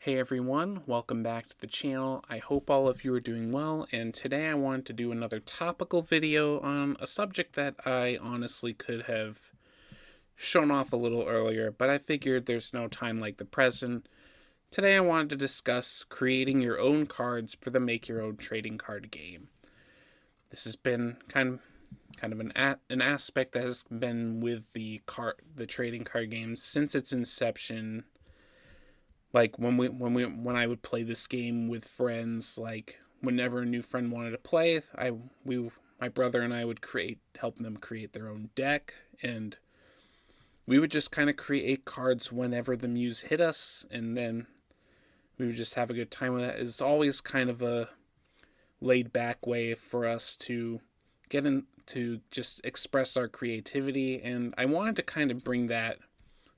Hey everyone, welcome back to the channel. I hope all of you are doing well, and today I wanted to do another topical video on a subject that I honestly could have shown off a little earlier, but I figured there's no time like the present. Today I wanted to discuss creating your own cards for the Make Your Own Trading Card game. This has been kind of an aspect that has been with the trading card games since its inception. Like when I would play this game with friends, like whenever a new friend wanted to play, my brother and I would help them create their own deck, and we would just kind of create cards whenever the muse hit us, and then we would just have a good time with it. It's always kind of a laid back way for us to get in to just express our creativity, and I wanted to kind of bring that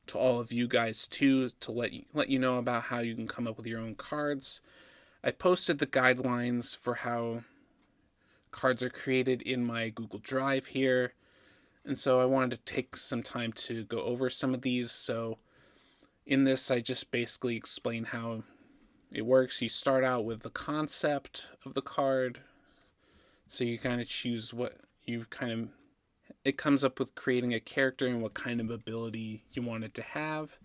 to all of you guys too, to let you know about how you can come up with your own cards. I've posted the guidelines for how cards are created in my Google Drive here, and so I wanted to take some time to go over some of these. So in this, I just basically explain how it works. You start out with the concept of the card, so you kind of choose what you kind of it comes up with creating a character and what kind of ability you want it to have.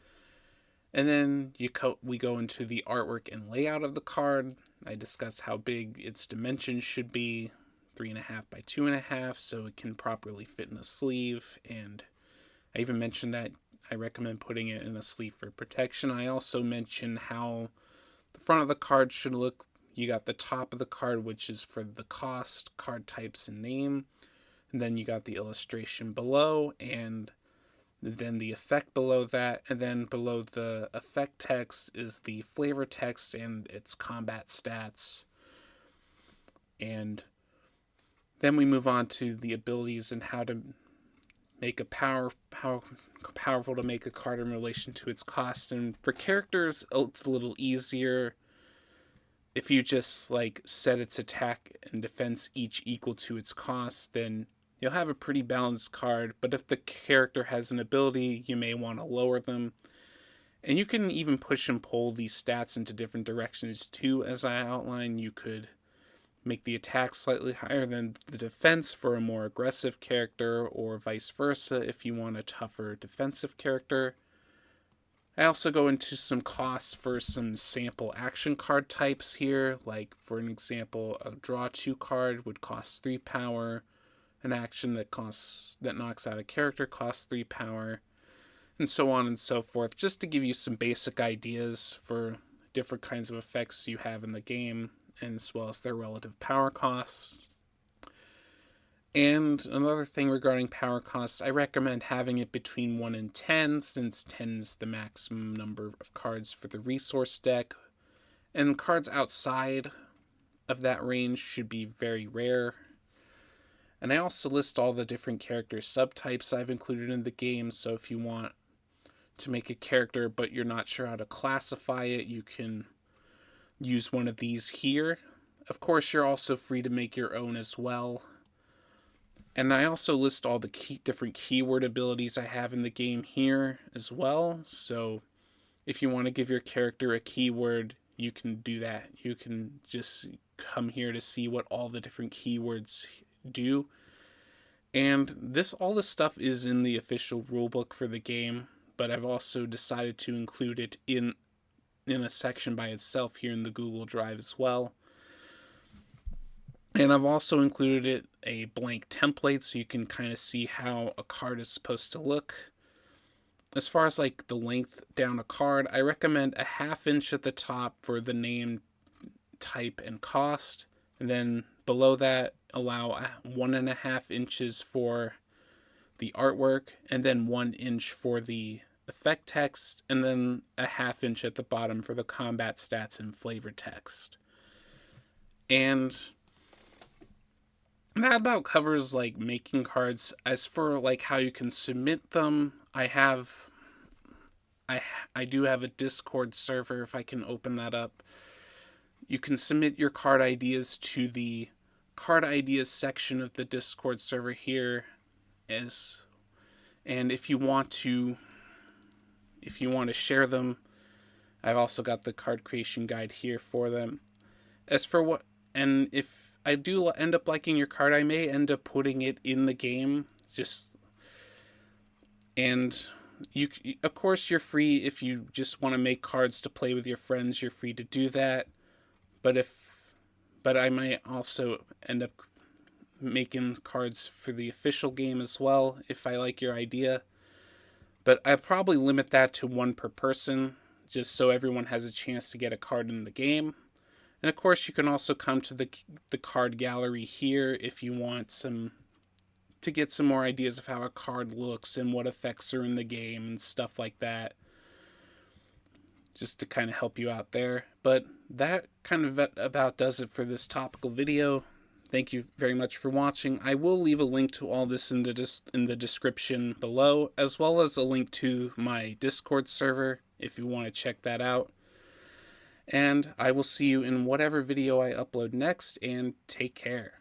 And then we go into the artwork and layout of the card. I discuss how big its dimensions should be, 3.5 by 2.5, so it can properly fit in a sleeve. And I even mentioned that I recommend putting it in a sleeve for protection. I also mentioned how the front of the card should look. You got the top of the card, which is for the cost, card types, and name. And then you got the illustration below, and then the effect below that, and then below the effect text is the flavor text and its combat stats. And then we move on to the abilities and how to make how powerful to make a card in relation to its cost. And for characters, it's a little easier if you just like set its attack and defense each equal to its cost. Then you'll have a pretty balanced card, but if the character has an ability, you may want to lower them. And you can even push and pull these stats into different directions too, as I outlined. You could make the attack slightly higher than the defense for a more aggressive character, or vice versa if you want a tougher defensive character. I also go into some costs for some sample action card types here, like for an example, a draw 2 card would cost 3 power. An action that knocks out a character costs 3 power, and so on and so forth, just to give you some basic ideas for different kinds of effects you have in the game, and as well as their relative power costs. And another thing regarding power costs, I recommend having it between 1 and 10, since 10 is the maximum number of cards for the resource deck, and cards outside of that range should be very rare. And I also list all the different character subtypes I've included in the game, so if you want to make a character but you're not sure how to classify it, you can use one of these here. Of course, you're also free to make your own as well. And I also list all the different keyword abilities I have in the game here as well, so if you want to give your character a keyword, you can do that. You can just come here to see what all the different keywords do. And all this stuff is in the official rulebook for the game, but I've also decided to include it in a section by itself here in the Google Drive as well. And I've also included a blank template so you can kind of see how a card is supposed to look. As far as like the length down a card, I recommend a 1/2 inch at the top for the name, type, and cost, and then below that allow 1.5 inches for the artwork, and then 1 inch for the effect text, and then a 1/2 inch at the bottom for the combat stats and flavor text. And that about covers like making cards. As for like how you can submit them, I do have a Discord server. If I can open that up, you can submit your card ideas to the card ideas section of the Discord server here. And if you want to share them, I've also got the card creation guide here for them. As for what, and if I do end up liking your card, I may end up putting it in the game. And you, of course, you're free if you just want to make cards to play with your friends. You're free to do that. But I might also end up making cards for the official game as well if I like your idea. But I'll probably limit that to one per person, just so everyone has a chance to get a card in the game. And of course, you can also come to the card gallery here if you want to get some more ideas of how a card looks and what effects are in the game and stuff like that, just to kind of help you out there. But that kind of about does it for this topical video. Thank you very much for watching. I will leave a link to all this in the description below, as well as a link to my Discord server if you want to check that out. And I will see you in whatever video I upload next, and take care.